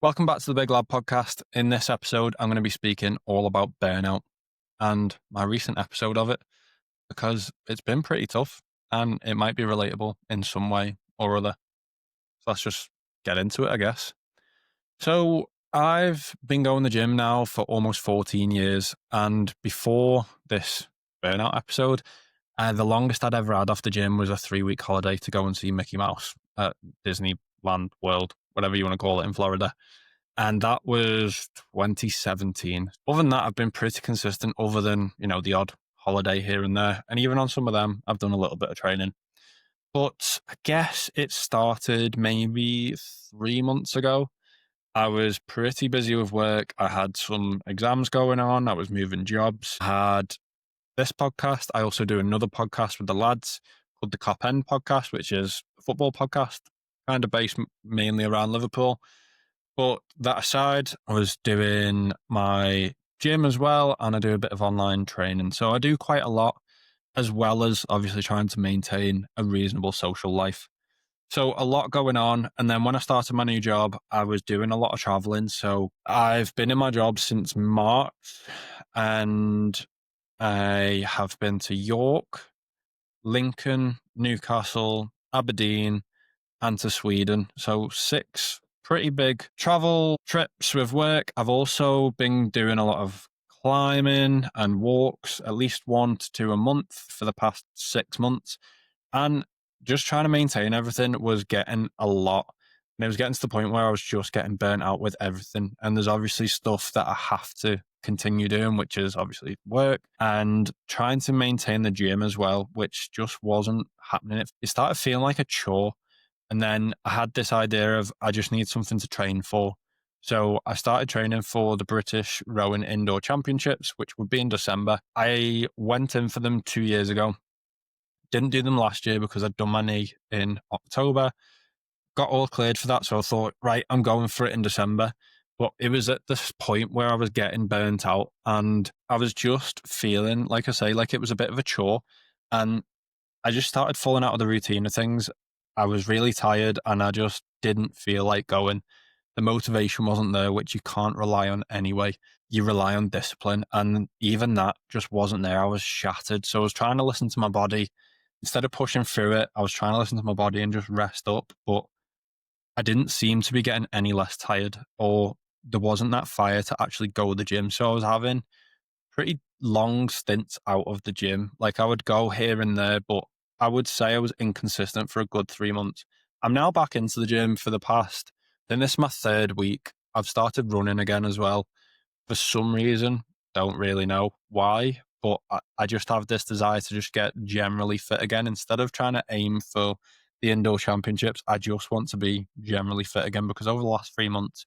Welcome back to the Big Lab podcast. In this episode, I'm going to be speaking all about burnout and my recent episode of it because it's been pretty tough and it might be relatable in some way or other. So let's just get into it, I guess. So I've been going to the gym now for almost 14 years. And before this burnout episode, the longest I'd ever had off the gym was a 3-week holiday to go and see Mickey Mouse at Disneyland World, whatever you want to call it, in Florida. And that was 2017. Other than that, I've been pretty consistent other than, the odd holiday here and there. And even on some of them, I've done a little bit of training. But I guess it started maybe 3 months ago. I was pretty busy with work. I had some exams going on. I was moving jobs. I had this podcast. I also do another podcast with the lads called the Cop End podcast, which is a football podcast, kind of based mainly around Liverpool. But that aside, I was doing my gym as well, and I do a bit of online training. So I do quite a lot, as well as obviously trying to maintain a reasonable social life. So a lot going on. And then when I started my new job, I was doing a lot of traveling. So I've been in my job since March, and I have been to York, Lincoln, Newcastle, Aberdeen, and to Sweden. So 6 pretty big travel trips with work. I've also been doing a lot of climbing and walks, at least 1 to 2 a month for the past 6 months. And just trying to maintain everything was getting a lot. And it was getting to the point where I was just getting burnt out with everything. And there's obviously stuff that I have to continue doing, which is obviously work and trying to maintain the gym as well, which just wasn't happening. It started feeling like a chore. And then I had this idea of I just need something to train for. So I started training for the British Rowing Indoor Championships, which would be in December. I went in for them 2 years ago. Didn't do them last year because I'd done my knee in October. Got all cleared for that. So I thought, right, I'm going for it in December. But it was at this point where I was getting burnt out and I was just feeling, like I say, like it was a bit of a chore. And I just started falling out of the routine of things. I was really tired and I just didn't feel like going. The motivation wasn't there, which you can't rely on anyway. You rely on discipline, and even that just wasn't there. I was shattered. So I was trying to listen to my body. Instead of pushing through it, I was trying to listen to my body and just rest up. But I didn't seem to be getting any less tired, or there wasn't that fire to actually go to the gym. So I was having pretty long stints out of the gym. Like I would go here and there, but I would say I was inconsistent for a good 3 months. I'm now back into the gym for the past, then this is my 3rd week. I've started running again as well. For some reason, don't really know why, but I just have this desire to just get generally fit again. Instead of trying to aim for the indoor championships, I just want to be generally fit again because over the last 3 months,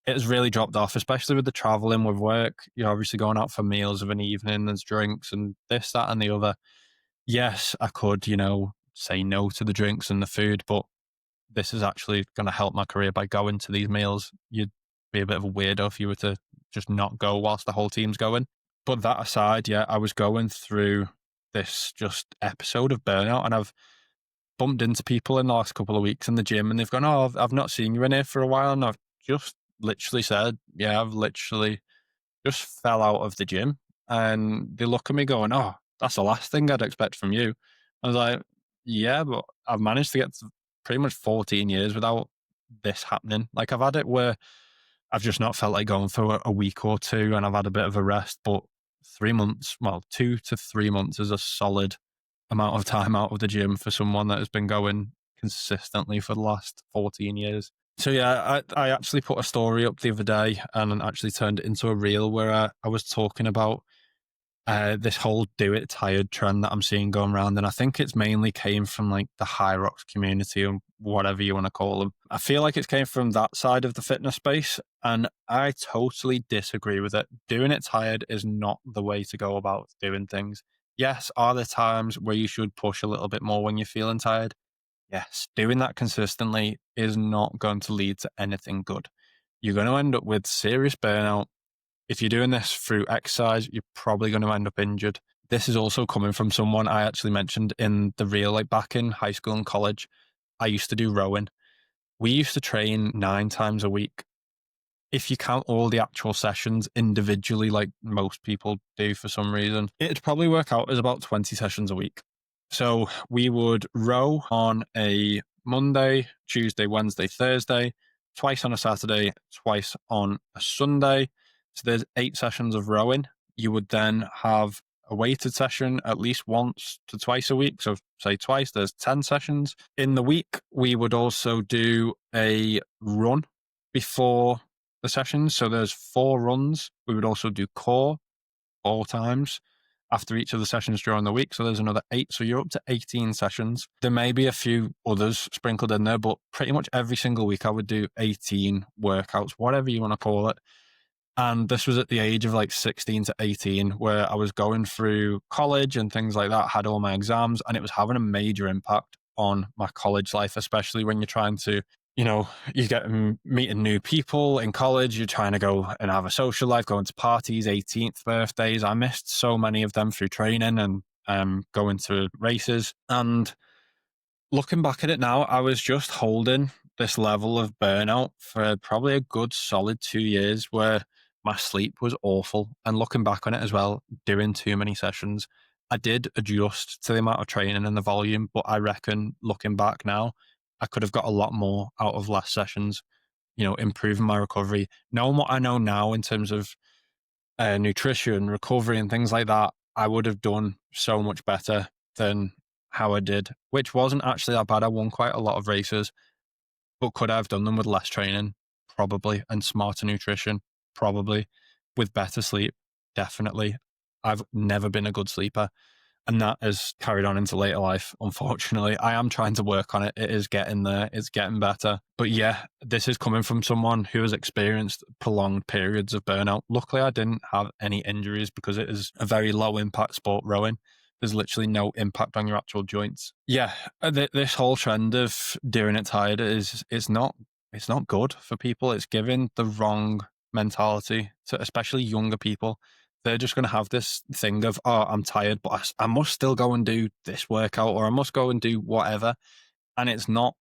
it has really dropped off, especially with the traveling with work. You're obviously going out for meals of an evening, there's drinks and this, that, and the other. Yes, I could, say no to the drinks and the food, but this is actually going to help my career by going to these meals. You'd be a bit of a weirdo if you were to just not go whilst the whole team's going. But that aside, yeah, I was going through this just episode of burnout and I've bumped into people in the last couple of weeks in the gym and they've gone, oh, I've not seen you in here for a while. And I've just literally said, yeah, I've literally just fell out of the gym. And they look at me going, oh, that's the last thing I'd expect from you. I was like, yeah, but I've managed to get to pretty much 14 years without this happening. Like I've had it where I've just not felt like going for a week or two and I've had a bit of a rest, but 3 months, well, 2 to 3 months is a solid amount of time out of the gym for someone that has been going consistently for the last 14 years. So yeah, I actually put a story up the other day and actually turned it into a reel where I was talking about this whole do it tired trend that I'm seeing going around. And I think it's mainly came from like the hyrox community and whatever you want to call them. I feel like it's came from that side of the fitness space. And I totally disagree with it. Doing it tired is not the way to go about doing things. Yes, are there times where you should push a little bit more when you're feeling tired? Yes, doing that consistently is not going to lead to anything good. You're going to end up with serious burnout. If you're doing this through exercise, you're probably going to end up injured. This is also coming from someone I actually mentioned in the reel, like back in high school and college, I used to do rowing. We used to train 9 times a week. if you count all the actual sessions individually, like most people do for some reason, it'd probably work out as about 20 sessions a week. So we would row on a Monday, Tuesday, Wednesday, Thursday, twice on a Saturday, twice on a Sunday. So there's 8 sessions of rowing. You would then have a weighted session at least once to twice a week. So say twice, there's 10 sessions. In the week, we would also do a run before the sessions. So there's 4 runs. We would also do core 4 times after each of the sessions during the week. So there's another 8. So you're up to 18 sessions. There may be a few others sprinkled in there, but pretty much every single week I would do 18 workouts, whatever you want to call it. And this was at the age of like 16 to 18, where I was going through college and things like that, had all my exams, and it was having a major impact on my college life, especially when you're trying to, you get meeting new people in college, you're trying to go and have a social life, going to parties, 18th birthdays. I missed so many of them through training and going to races. And looking back at it now, I was just holding this level of burnout for probably a good solid 2 years where my sleep was awful. And looking back on it as well, doing too many sessions, I did adjust to the amount of training and the volume, but I reckon looking back now, I could have got a lot more out of less sessions, improving my recovery. Knowing what I know now in terms of nutrition, recovery, and things like that, I would have done so much better than how I did, which wasn't actually that bad. I won quite a lot of races, but could I have done them with less training? Probably. And smarter nutrition? Probably. With better sleep? Definitely. I've never been a good sleeper. And that has carried on into later life, unfortunately. I am trying to work on it. It is getting there. It's getting better. But yeah, this is coming from someone who has experienced prolonged periods of burnout. Luckily, I didn't have any injuries because it is a very low impact sport, rowing. There's literally no impact on your actual joints. Yeah, this whole trend of doing it tired is not good for people. It's giving the wrong mentality to especially younger people. They're just going to have this thing of, oh, I'm tired, but I must still go and do this workout, or I must go and do whatever. And it's not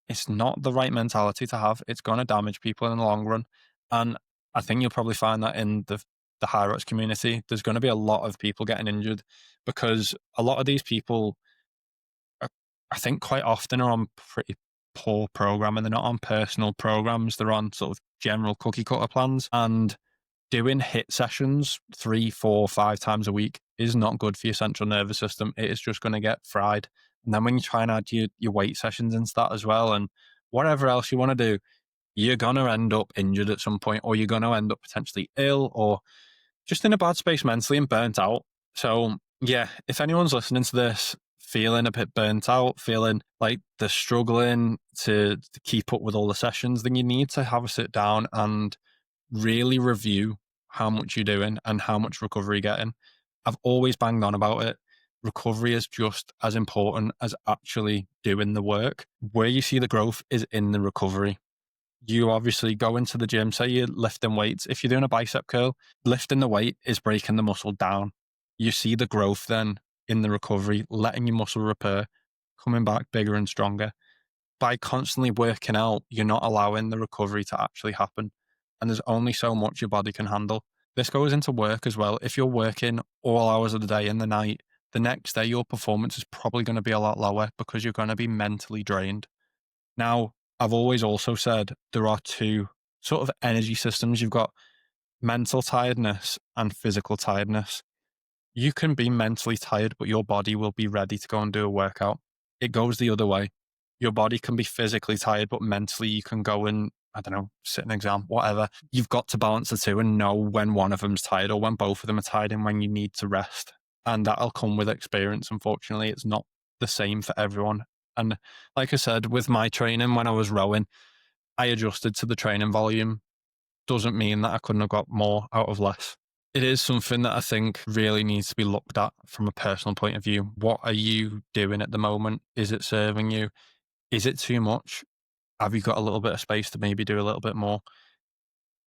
the right mentality to have. It's going to damage people in the long run. And I think you'll probably find that in the hyrox community, there's going to be a lot of people getting injured because a lot of these people, I think quite often are on pretty poor programming. They're not on personal programs. They're on sort of general cookie cutter plans, and doing HIIT sessions 3, 4, 5 times a week is not good for your central nervous system. It is just going to get fried. And then when you try and add your weight sessions into that as well, and whatever else you want to do, you're going to end up injured at some point, or you're going to end up potentially ill, or just in a bad space mentally and burnt out. So yeah, if anyone's listening to this feeling a bit burnt out, feeling like they're struggling to keep up with all the sessions, then you need to have a sit down and really review how much you're doing and how much recovery you're getting. I've always banged on about it. Recovery is just as important as actually doing the work. Where you see the growth is in the recovery. You obviously go into the gym, say you're lifting weights. If you're doing a bicep curl, lifting the weight is breaking the muscle down. You see the growth then in the recovery, letting your muscle repair, coming back bigger and stronger. By constantly working out, you're not allowing the recovery to actually happen. And there's only so much your body can handle. This goes into work as well. If you're working all hours of the day and the night, the next day your performance is probably going to be a lot lower because you're going to be mentally drained. Now, I've always also said there are 2 sort of energy systems. You've got mental tiredness and physical tiredness. You can be mentally tired, but your body will be ready to go and do a workout. It goes the other way. Your body can be physically tired, but mentally you can go and, I don't know, sit an exam, whatever. You've got to balance the 2 and know when one of them's tired or when both of them are tired and when you need to rest. And that'll come with experience. Unfortunately, it's not the same for everyone. And like I said, with my training, when I was rowing, I adjusted to the training volume. Doesn't mean that I couldn't have got more out of less. It is something that I think really needs to be looked at from a personal point of view. What are you doing at the moment? Is it serving you? Is it too much? Have you got a little bit of space to maybe do a little bit more?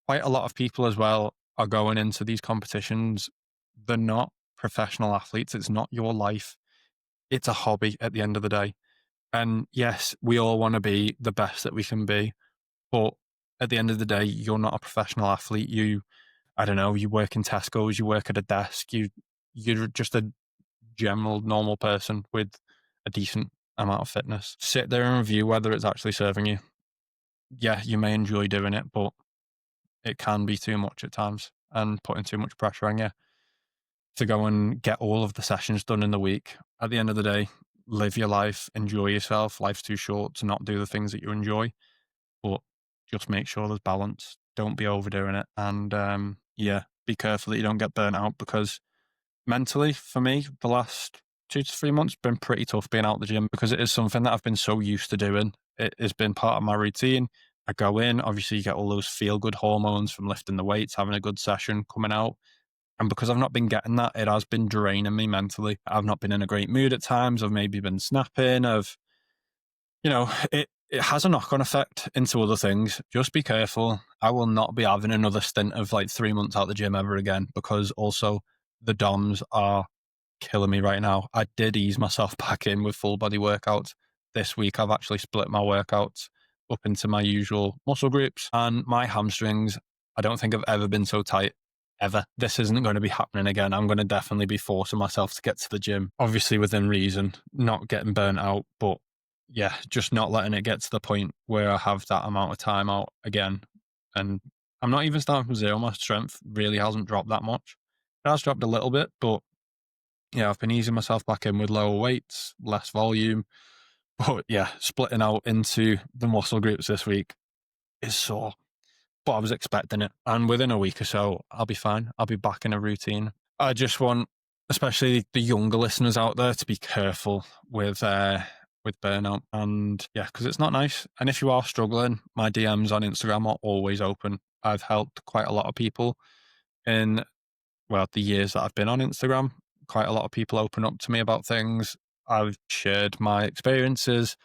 Quite a lot of people as well are going into these competitions. They're not professional athletes. It's not your life. It's a hobby at the end of the day. And yes, we all want to be the best that we can be, but At the end of the day, you're not a professional athlete. I don't know, you work in Tesco's, you work at a desk, you're just a general normal person with a decent amount of fitness. Sit there and review whether it's actually serving you. Yeah, you may enjoy doing it, but it can be too much at times and putting too much pressure on you to go and get all of the sessions done in the week. At the end of the day, live your life, enjoy yourself. Life's too short to not do the things that you enjoy, but just make sure there's balance. Don't be overdoing it. And yeah, be careful that you don't get burnt out, because mentally, for me, the last 2 to 3 months been pretty tough being out the gym, because it is something that I've been so used to doing. It has been part of my routine. I go in, obviously you get all those feel good hormones from lifting the weights, having a good session, coming out. And because I've not been getting that, it has been draining me mentally. I've not been in a great mood at times. I've maybe been snapping. It has a knock on effect into other things. Just be careful. I will not be having another stint of like 3 months out the gym ever again, because also the DOMs are killing me right now. I did ease myself back in with full body workouts. This week, I've actually split my workouts up into my usual muscle groups, and my hamstrings, I don't think I've ever been so tight. Ever. This isn't going to be happening again. I'm going to definitely be forcing myself to get to the gym, obviously within reason, not getting burnt out, but yeah, just not letting it get to the point where I have that amount of time out again. And I'm not even starting from zero. My strength really hasn't dropped that much. It has dropped a little bit, but yeah, I've been easing myself back in with lower weights, less volume. But yeah, splitting out into the muscle groups this week is sore. But I was expecting it. And within a week or so, I'll be fine. I'll be back in a routine. I just want, especially the younger listeners out there, to be careful with burnout. And yeah, because it's not nice. And if you are struggling, my DMs on Instagram are always open. I've helped quite a lot of people in, well, the years that I've been on Instagram. Quite a lot of people open up to me about things. I've shared my experiences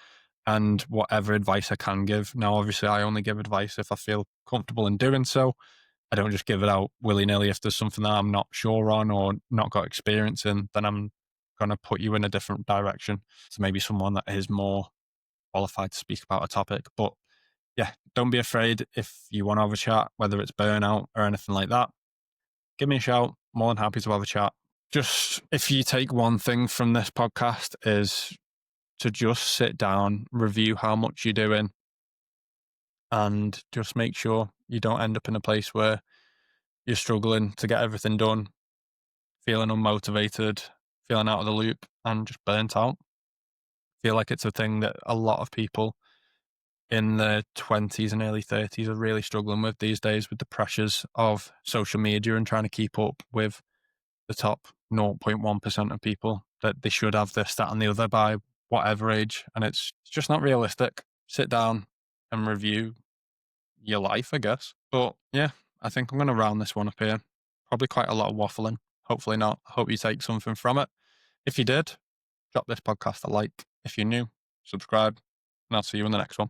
and whatever advice I can give. Now, obviously, I only give advice if I feel comfortable in doing so. I don't just give it out willy nilly. If there's something that I'm not sure on or not got experience in, then I'm going to put you in a different direction to maybe someone that is more qualified to speak about a topic. But yeah, don't be afraid if you want to have a chat, whether it's burnout or anything like that. Give me a shout. More than happy to have a chat. Just if you take one thing from this podcast, is to just sit down, review how much you're doing, and just make sure you don't end up in a place where you're struggling to get everything done, feeling unmotivated, feeling out of the loop, and just burnt out. I feel like it's a thing that a lot of people in their 20s and early 30s are really struggling with these days, with the pressures of social media and trying to keep up with the top 0.1% of people, that they should have this, that, and the other by whatever age. And it's just not realistic. Sit down and review your life, I guess. But yeah, I think I'm going to round this one up here. Probably quite a lot of waffling. Hopefully not. I hope you take something from it. If you did, drop this podcast a like. If you're new, subscribe, and I'll see you in the next one.